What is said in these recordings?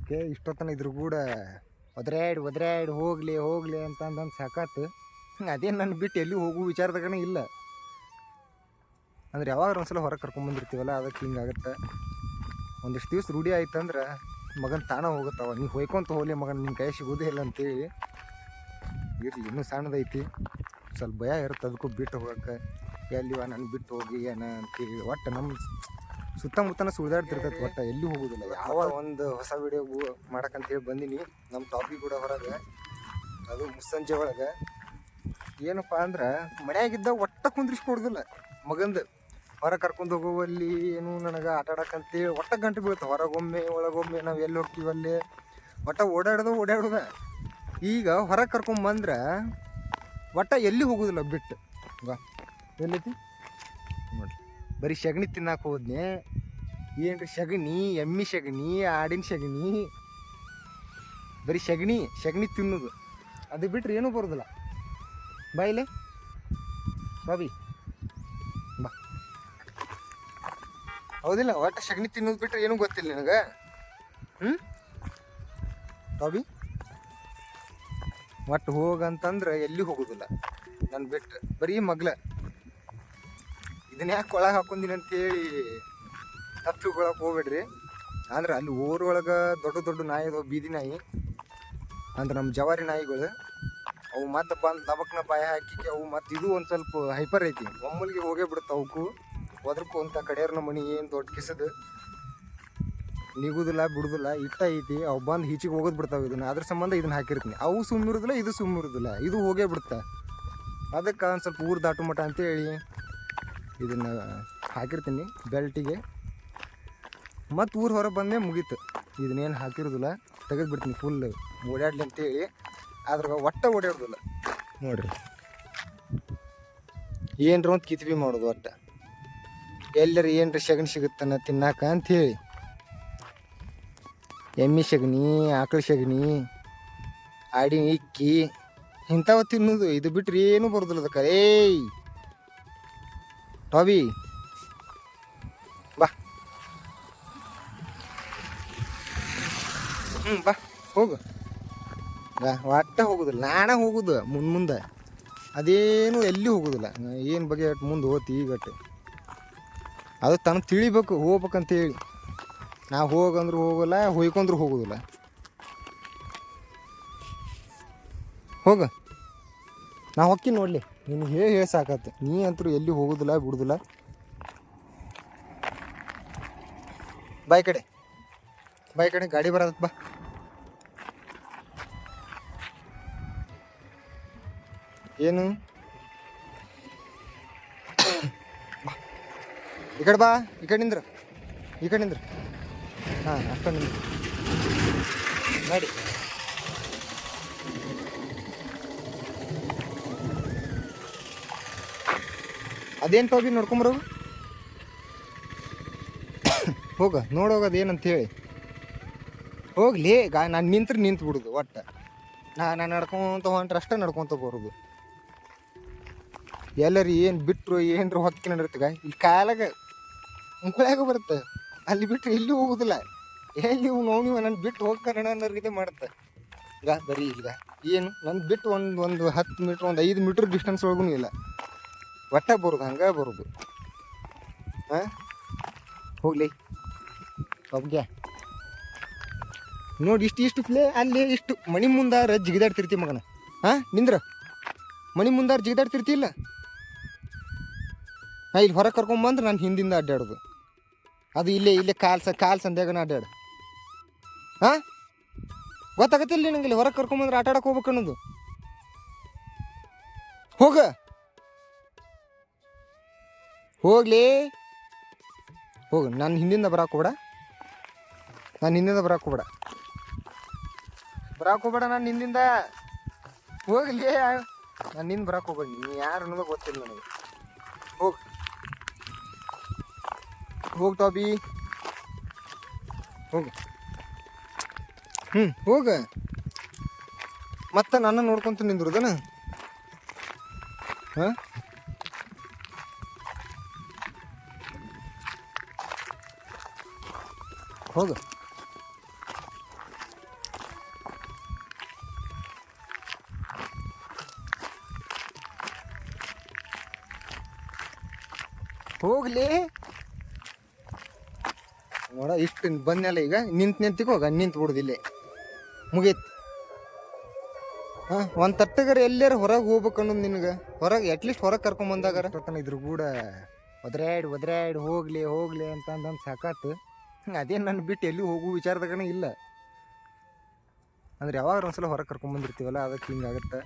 ಅದಕ್ಕೆ ಇಷ್ಟೊತ್ತನ ಇದ್ರ ಕೂಡ ಒದ್ರಾಡಿ ಹೋಗ್ಲಿ ಹೋಗ್ಲಿ ಅಂತ ಅಂದಂದು ಸಾಕಾತು. ಅದೇ ನನ್ನ ಬಿಟ್ಟು ಎಲ್ಲಿ ಹೋಗು ವಿಚಾರದಾಗನೇ ಇಲ್ಲ. ಅಂದ್ರೆ ಯಾವಾಗ ಒಂದ್ಸಲ ಹೊರಗೆ ಕರ್ಕೊಂಬಂದಿರ್ತೀವಲ್ಲ ಅದಕ್ಕೆ ಹಿಂಗಾಗತ್ತೆ. ಒಂದಿಷ್ಟು ದಿವ್ಸ ರೂಢಿ ಆಯ್ತಂದ್ರೆ ಮಗನ ತಾನ ಹೋಗುತ್ತವ. ನೀವು ಹೊಯ್ಕೊಂತ ಹೋಗ್ಲಿ ಮಗನ ನಿನ್ನ ಕೈ ಸಿಗೋದೇ ಇಲ್ಲ ಅಂತೇಳಿ ಇರಲಿ. ಇನ್ನೂ ಸಣ್ಣದೈತಿ, ಸ್ವಲ್ಪ ಭಯ ಇರುತ್ತೆ ಅದಕ್ಕೂ ಬಿಟ್ಟು ಹೋಗಕ್ಕೆ. ಎಲ್ಲಿವ ನಾನು ಬಿಟ್ಟು ಹೋಗಿ ಏನ ಅಂತೇಳಿ ಒಟ್ಟು ನಮ್ಮ ಸುತ್ತಮುತ್ತನ ಸುಳಿದಾಡ್ತಿರ್ತೈತೆ. ಒಟ್ಟು ಎಲ್ಲಿ ಹೋಗೋದಿಲ್ಲ. ಯಾವ ಒಂದು ಹೊಸ ವಿಡಿಯೋ ಮಾಡಕ್ಕಂತೇಳಿ ಬಂದೀನಿ ನಮ್ಮ ಟಾಪಿಕ್ ಕೂಡ ಹೊರಗೆ. ಅದು ಮುಸ್ಸಂಜೆ ಒಳಗೆ ಏನಪ್ಪ ಅಂದ್ರೆ ಮನ್ಯಾಗಿದ್ದ ಒಟ್ಟ ಕುಂದ್ರಿಸ್ಕೊಡ್ದಿಲ್ಲ ಮಗಂದು. ಹೊರಗೆ ಕರ್ಕೊಂಡು ಹೋಗುವಲ್ಲಿ ಏನು ನನಗೆ ಆಟ ಆಡಕ್ಕಂತೇಳಿ ಒಟ್ಟ ಗಂಟೆ ಬೀಳುತ್ತೆ. ಹೊರಗೊಮ್ಮೆ ಒಳಗೊಮ್ಮೆ ನಾವು ಎಲ್ಲಿ ಹೋಗ್ತೀವಿ ಅಲ್ಲಿ ಒಟ್ಟ ಓಡಾಡೋದ. ಈಗ ಹೊರಗೆ ಕರ್ಕೊಂಬಂದ್ರೆ ಒಟ್ಟ ಎಲ್ಲಿ ಹೋಗೋದಿಲ್ಲ ಬಿಟ್ಟು. ಬಾ ಎಲ್ಲೈತಿ ನೋಡ್ರಿ, ಬರೀ ಸಗಣಿ ತಿನ್ನಕ್ಕೆ ಹೋದ್ನೆ. ಏನ್ರಿ ಸಗಣಿ, ಎಮ್ಮಿ ಸಗಣಿ, ಆಡಿನ ಸಗಣಿ, ಬರೀ ಸಗಣಿ ತಿನ್ನೋದು. ಅದು ಬಿಟ್ರೆ ಏನೂ ಬರೋದಿಲ್ಲ. ಬಾ ಇಲ್ಲೇ ಬಾಬಿ ಬಾ. ಹೌದಿಲ್ಲ, ಒಟ್ಟು ಸಗಣಿ ತಿನ್ನೋದು ಬಿಟ್ರೆ ಏನೂ ಗೊತ್ತಿಲ್ಲ ನಿನಗೆ. ಬಾಬಿ ಒಟ್ಟು ಹೋಗಂತಂದ್ರೆ ಎಲ್ಲಿ ಹೋಗೋದಿಲ್ಲ ನಾನು ಬಿಟ್ರೆ. ಬರೀ ಮಗ್ಲ ಇದನ್ನ ಯಾಕೆ ಒಳಗೆ ಹಾಕೊಂದಿನಿ ಅಂತೇಳಿ ತಪ್ಪಿಗೊಳಕ್ಕೆ ಹೋಗ್ಬೇಡ್ರಿ. ಅಂದ್ರೆ ಅಲ್ಲಿ ಊರೊಳಗೆ ದೊಡ್ಡ ನಾಯಿ ಅದಾವ, ಬೀದಿ ನಾಯಿ ಅಂದ್ರೆ ನಮ್ಮ ಜವಾರಿ ನಾಯಿಗಳು. ಅವು ಮತ್ತೆ ಬಂದು ದಬಕ್ನ ಬಾಯ ಹಾಕಿ ಅವು ಮತ್ತು ಇದು ಒಂದು ಸ್ವಲ್ಪ ಹೈಪರ್ ಐತಿ. ಒಮ್ಮಲಿಗೆ ಹೋಗೇ ಬಿಡುತ್ತೆ ಅವಕ್ಕೂ. ಒದ್ರಕ್ಕೂ ಅಂತ ಕಡೆಯವ್ರನ್ನ ಮನೆ ಏನು ದೊಡ್ಡ ಕಿಸದು ನಿಗುದಿಲ್ಲ ಬಿಡುದಿಲ್ಲ ಇಟ್ಟ ಐತಿ. ಅವು ಬಂದು ಈಚಿಗೆ ಹೋಗೋದು ಬಿಡ್ತಾವೆ. ಇದನ್ನು ಅದ್ರ ಸಂಬಂಧ ಇದನ್ನು ಹಾಕಿರ್ತೀನಿ. ಅವು ಸುಮ್ಮಿರೋದಿಲ್ಲ, ಇದು ಸುಮ್ಮಿರೋದಿಲ್ಲ, ಇದು ಹೋಗೇ ಬಿಡುತ್ತೆ. ಅದಕ್ಕೆ ಒಂದು ಸ್ವಲ್ಪ ಊರು ದಾಟು ಮಠ ಅಂತೇಳಿ ಇದನ್ನು ಹಾಕಿರ್ತೀನಿ ಬೆಲ್ಟಿಗೆ. ಮತ್ತು ಊರು ಹೊರಗೆ ಬಂದೇ ಮುಗೀತು. ಇದನ್ನೇನು ಹಾಕಿರೋದಿಲ್ಲ, ತೆಗೆದು ಬಿಡ್ತೀನಿ ಫುಲ್ ಓಡಾಡ್ಲಿ ಅಂತೇಳಿ. ಆದ್ರೆ ಒಟ್ಟ ಓಡಾಡೋದಿಲ್ಲ ನೋಡ್ರಿ. ಏನ್ರ ಒಂದು ಕಿತ್ಬಿ ಮಾಡೋದು ಒಟ್ಟು. ಎಲ್ಲರೂ ಏನ್ರ ಸಗಣಿ ಸಿಗುತ್ತಾನ ತಿನ್ನಾಕ ಅಂಥೇಳಿ ಎಮ್ಮಿ ಸಗಣಿ, ಆಕಳ ಸಗಣಿ, ಆಡಿನ ಇಕ್ಕಿ ಇಂಥವು ತಿನ್ನೋದು. ಇದು ಬಿಟ್ರೆ ಏನೂ ಬರೋದಿಲ್ಲ ಅದಕ್ಕೆ. ಏಯ್ ಟಾಬಿ ಬಾ, ಬಾ ಹೋಗು. ಒಟ್ಟ ಹೋಗುದಿಲ್ಲ, ನಾನೇ ಹೋಗುದು ಮುಂದೆ. ಅದೇನು ಎಲ್ಲಿ ಹೋಗೋದಿಲ್ಲ. ಏನು ಬಗೆ ಮುಂದೆ ಹೋತಿ ಈಗಟ್ಟು ಅದು ತನಗೆ ತಿಳಿಬೇಕು ಹೋಗ್ಬೇಕಂತೇಳಿ. ನಾವು ಹೋಗಂದ್ರೂ ಹೋಗಲ್ಲ, ಹೊಯ್ಕೊಂಡ್ರೂ ಹೋಗೋದಿಲ್ಲ. ಹೋಗ ನಾ ಹೊಕ್ಕಿ ನೋಡಲಿ. ನೀನು ಹೇಳಿ ಸಾಕತ್ತೆ. ನೀ ಅಂತರೂ ಎಲ್ಲಿ ಹೋಗೋದಿಲ್ಲ ಬಿಡುದಿಲ್ಲ. ಬಾಯ್ ಕಡೆ ಗಾಡಿ ಬರತ್ತ. ಬಾ ಏನು ಈ ಕಡೆ ಬಾ, ಈ ಕಡೆ ನಿಂದ್ರ. ಹಾಂ ಅಷ್ಟ ನಿಂದ್ರ ನೋಡಿ. ಅದೇನು ಟಾಬಿ ನೋಡ್ಕೊಂಬರೋದು. ಹೋಗ ನೋಡೋಗದು ಏನಂತ ಹೇಳಿ ಹೋಗ್ಲಿ. ನಾನು ನಿಂತು ಬಿಡೋದು. ಒಟ್ಟು ನಾನು ನಡ್ಕೊತ ಹೊಂಟ್ರೆ ಅಷ್ಟೇ ನಡ್ಕೊತ ಬರೋದು. ಎಲ್ಲರೂ ಏನು ಬಿಟ್ಟರು ಏನರು ಹೊಕ್ಕಿ ನಡಿರ್ತೀಗ ಇಲ್ಲಿ ಕಾಲಾಗ ಮುಕ್ಕಳಾಗ ಬರುತ್ತೆ. ಅಲ್ಲಿ ಬಿಟ್ಟರೆ ಎಲ್ಲಿ ಹೋಗೋದಿಲ್ಲ. ಎಲ್ಲಿ ನೋವು ನನ್ನ ಬಿಟ್ಟು ಹೋಗ್ತಾನೆ ಅನ್ನೋ ರೀತಿ ಮಾಡುತ್ತೆ. ಈಗ ಬರೀ ಈಗ ಏನು ನನ್ನ ಬಿಟ್ಟು ಒಂದು 10 ಮೀಟ್ರ್, ಒಂದು 5 ಮೀಟ್ರ್ ಡಿಸ್ಟೆನ್ಸ್ ಒಳಗೂ ಇಲ್ಲ. ಒಟ್ಟ ಬರೋದು, ಹಂಗೆ ಬರೋದು. ಹಾಂ ಹೋಗ್ಲಿ ಒಬ್ಗೆ ನೋಡಿ. ಇಷ್ಟು ಪ್ಲೇ ಅಲ್ಲಿ ಇಷ್ಟು ಮಣಿ ಮುಂದಾರ ಜಿಗಿದಾಡ್ತಿರ್ತಿ ಮಗನ. ಹಾಂ ನಿಂದ್ರ ಮಣಿ ಮುಂದಾರ ಜಿಗಿದಾಡ್ತಿರ್ತಿಲ್ಲ. ಹಾಂ ಇಲ್ಲಿ ಹೊರಗೆ ಕರ್ಕೊಂಬಂದ್ರೆ ನಾನು ಹಿಂದಿಂದ ಅಡ್ಡಾಡೋದು. ಅದು ಇಲ್ಲೇ ಕಾಲು ಸಂಧ್ಯಾಗನ ಅಡ್ಡಾಡು. ಹಾಂ ಗೊತ್ತಾಗತ್ತಿಲ್ಲ ನಿನಗೆ. ಇಲ್ಲಿ ಹೊರಗೆ ಕರ್ಕೊಂಬಂದ್ರೆ ಆಟ ಆಡಕ್ಕೆ ಹೋಗ್ಬೇಕು ಅನ್ನೋದು. ಹೋಗ್ಲಿ ಹೋಗು. ನಾನು ಹಿಂದಿಂದ ಬರಾಕ್ ಹೋಗ್ಬೇಡ. ನಾನು ಹಿಂದಿಂದ ಬರಾಕ್ ಹೋಗ್ಬೇಡ. ನಾನು ಹಿಂದಿಂದ ಹೋಗ್ಲಿ. ನಾನು ನಿಂದ ಬರಾಕ್ ಹೋಗ್ಬೇಡಿ. ನೀ ಯಾರು ಅನ್ನೋದು ಗೊತ್ತಿಲ್ಲ ನನಗೆ. ಹೋಗು ಟಾಬಿ ಹೋಗು. ಹೋಗ. ಮತ್ತೆ ನನ್ನ ನೋಡ್ಕೊಂತ ನಿಂದ್ರದನ. ಹಾಂ ಹೋಗು. ಹೋಗ್ಲಿ ನೋಡ ಇಷ್ಟು ಬಂದ್ನಲ್ಲ ಈಗ ನಿಂತಿಗೆ ಹೋಗ ನಿಂತು ಬಿಡುದಿಲ್ಲ ಮುಗೀತು. ಹಾಂ ಒಂದು ತಟ್ಟಗರ ಎಲ್ಲಾರ ಹೊರಗೆ ಹೋಗ್ಬೇಕು ಅನ್ನೋದು ನಿನಗೆ ಹೊರಗೆ ಅಟ್ಲೀಸ್ಟ್ ಹೊರಗೆ ಕರ್ಕೊಂಬಂದಾಗಾರ ಇದ್ರ ಕೂಡ ಒದ್ರಾಡಿ ಹೋಗ್ಲಿ ಹೋಗ್ಲಿ ಅಂತ ಅಂದಂದು ಸಾಕಾತು. ಅದೇನು ನನ್ನ ಬಿಟ್ಟು ಎಲ್ಲಿ ಹೋಗು ವಿಚಾರದಾಗನೇ ಇಲ್ಲ. ಅಂದ್ರೆ ಯಾವಾಗ ಒಂದ್ಸಲ ಹೊರಗೆ ಕರ್ಕೊಂಬಂದಿರ್ತೀವಲ್ಲ ಅದಕ್ಕೆ ಹಿಂಗಾಗತ್ತೆ.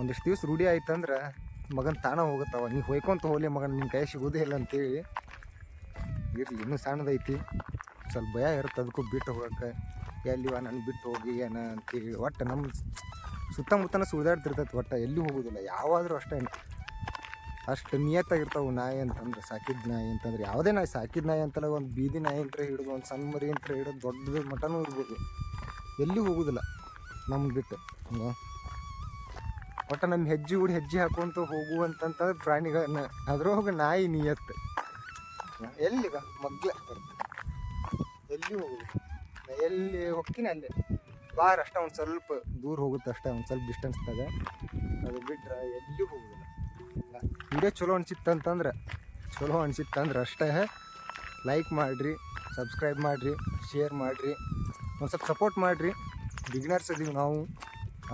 ಒಂದಿಷ್ಟು ದಿವ್ಸ ರೂಢಿ ಆಯ್ತಂದ್ರೆ ಮಗನ ತಾಣ ಹೋಗುತ್ತವ. ನೀ ಹೊಯ್ಕೊಂತ ಹೋಗ್ಲಿ ಮಗನ ನಿನ್ನ ಕೈ ಸಿಗೋದೇ ಇಲ್ಲ ಅಂತೇಳಿ ಇರಲಿ. ಇನ್ನೂ ಸಣ್ಣದೈತಿ, ಸ್ವಲ್ಪ ಭಯ ಇರುತ್ತೆ ಅದಕ್ಕೂ ಬಿಟ್ಟು ಹೋಗಕ್ಕೆ. ಎಲ್ಲಿವ ನಾನು ಬಿಟ್ಟು ಹೋಗಿ ಏನ ಅಂತೇಳಿ ಒಟ್ಟು ನಮ್ಮ ಸುತ್ತಮುತ್ತನ ಸುಳಿದಾಡ್ತಿರ್ತೈತಿ. ಒಟ್ಟು ಎಲ್ಲಿ ಹೋಗೋದಿಲ್ಲ ಯಾವಾದರೂ ಅಷ್ಟೇ. ಅಷ್ಟು ನಿಯತ್ತಾಗಿರ್ತಾವೆ ನಾಯಿ ಅಂತಂದ್ರೆ, ಸಾಕಿದ ನಾಯಿ ಅಂತಂದ್ರೆ. ಯಾವುದೇ ನಾಯಿ, ಸಾಕಿದ ನಾಯಿ ಅಂತಲ್ಲ, ಒಂದು ಬೀದಿ ನಾಯಿ ಅಂತ ಹಿಡಿದು ಒಂದು ಸಣ್ಣ ಮರಿ ಅಂತ ಹಿಡಿದು ದೊಡ್ಡದು ಮಟನೂ ಇರ್ಬೋದು, ಎಲ್ಲಿ ಹೋಗೋದಿಲ್ಲ ನಮ್ಗೆ ಬಿಟ್ಟು. ಒಟ್ಟು ನಮ್ಮ ಹೆಜ್ಜೆ ಹುಡಿ ಹೆಜ್ಜೆ ಹಾಕೊಂತ ಹೋಗುವಂತಂತಂದ್ರೆ ಪ್ರಾಣಿಗಳನ್ನ. ಅದ್ರೊಳಗೆ ನಾಯಿ ನಿಯತ್ತು ಎಲ್ಲಿಗ ಮಗ್ಲ ಎಲ್ಲಿ ಹೋಗುದು. ಎಲ್ಲಿ ಹೋಗ್ತೀನಿ ಅಲ್ಲೇ ಬಾರ್ ಅಷ್ಟೇ, ಒಂದು ಸ್ವಲ್ಪ ದೂರ ಹೋಗುತ್ತೆ ಅಷ್ಟೇ, ಒಂದು ಸ್ವಲ್ಪ ಡಿಸ್ಟೆನ್ಸ್ದಾಗ. ಅದು ಬಿಟ್ರೆ ಎಲ್ಲಿ ಹೋಗೋದಿಲ್ಲ. ವಿಡಿಯೋ ಚಲೋ ಅನಿಸಿತ್ತಂದ್ರೆ ಅಷ್ಟೇ ಲೈಕ್ ಮಾಡಿರಿ, ಸಬ್ಸ್ಕ್ರೈಬ್ ಮಾಡಿರಿ, ಶೇರ್ ಮಾಡಿರಿ, ಒಂದು ಸ್ವಲ್ಪ ಸಪೋರ್ಟ್ ಮಾಡಿರಿ. ಬಿಗಿನರ್ಸ್ ಇದೀವಿ ನಾವು,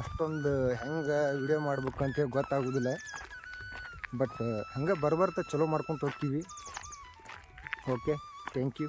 ಅಷ್ಟೊಂದು ಹೆಂಗೆ ವಿಡಿಯೋ ಮಾಡ್ಬೇಕು ಅಂತೇಳಿ ಗೊತ್ತಾಗೋದಿಲ್ಲ. ಬಟ್ ಹಂಗೆ ಬರ್ಬರ್ತಾ ಚಲೋ ಮಾಡ್ಕೊತ ಹೋಗ್ತೀವಿ. Okay, thank you.